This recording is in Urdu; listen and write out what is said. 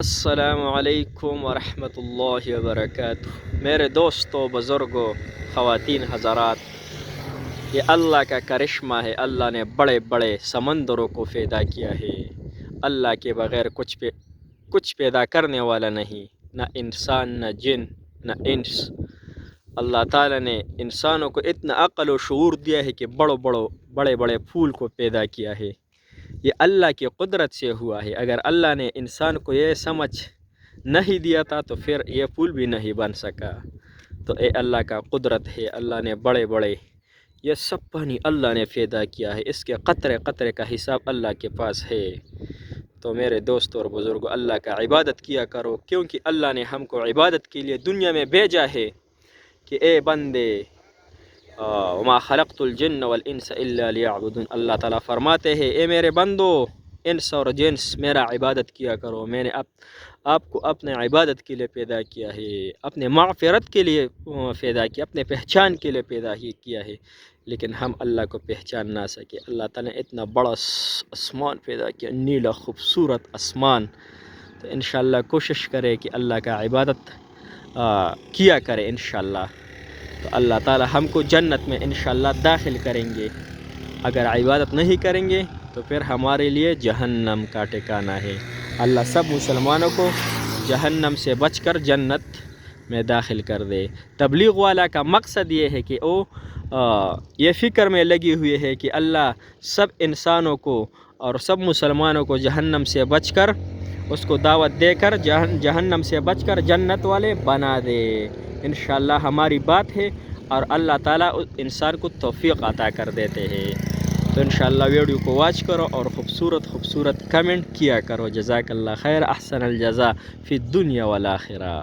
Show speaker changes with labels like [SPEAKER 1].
[SPEAKER 1] السلام علیکم ورحمۃ اللہ وبرکاتہ۔ میرے دوستوں، بزرگوں، خواتین حضرات، یہ اللہ کا کرشمہ ہے۔ اللہ نے بڑے بڑے سمندروں کو پیدا کیا ہے۔ اللہ کے بغیر کچھ پیدا کرنے والا نہیں، نہ انسان، نہ جن، نہ انس۔ اللہ تعالیٰ نے انسانوں کو اتنا عقل و شعور دیا ہے کہ بڑے بڑے پھول کو پیدا کیا ہے۔ یہ اللہ کی قدرت سے ہوا ہے۔ اگر اللہ نے انسان کو یہ سمجھ نہیں دیا تھا تو پھر یہ پھول بھی نہیں بن سکا۔ تو اے اللہ کا قدرت ہے، اللہ نے بڑے یہ سب پانی اللہ نے پیدا کیا ہے۔ اس کے قطرے قطرے کا حساب اللہ کے پاس ہے۔ تو میرے دوستوں اور بزرگوں، اللہ کا عبادت کیا کرو، کیونکہ اللہ نے ہم کو عبادت کے لیے دنیا میں بھیجا ہے کہ اے بندے، وما خلقت الجن والانس الا لیعبدون۔ اللہ تعالیٰ فرماتے ہیں، اے میرے بندو، انس اور جنس میرا عبادت کیا کرو۔ میں نے آپ کو اپنے عبادت کے لیے پیدا کیا ہے، اپنے مغفرت کے لیے پیدا کیا، اپنے پہچان کے لیے پیدا ہی کیا ہے، لیکن ہم اللہ کو پہچان نہ سکے۔ اللہ تعالیٰ نے اتنا بڑا آسمان پیدا کیا، نیلا خوبصورت آسمان۔ تو انشاءاللہ کوشش کرے کہ اللہ کا عبادت کیا کرے انشاءاللہ، تو اللہ تعالی ہم کو جنت میں انشاءاللہ داخل کریں گے۔ اگر عبادت نہیں کریں گے تو پھر ہمارے لیے جہنم کا ٹھکانہ ہے۔ اللہ سب مسلمانوں کو جہنم سے بچ کر جنت میں داخل کر دے۔ تبلیغ والا کا مقصد یہ ہے کہ وہ یہ فکر میں لگی ہوئی ہے کہ اللہ سب انسانوں کو اور سب مسلمانوں کو جہنم سے بچ کر، اس کو دعوت دے کر جہنم سے بچ کر جنت والے بنا دے۔ انشاءاللہ ہماری بات ہے، اور اللہ تعالیٰ انسان کو توفیق عطا کر دیتے ہیں۔ تو انشاءاللہ ویڈیو کو واچ کرو اور خوبصورت کمنٹ کیا کرو۔ جزاک اللہ خیر، احسن الجزا فی الدنیا والآخرہ۔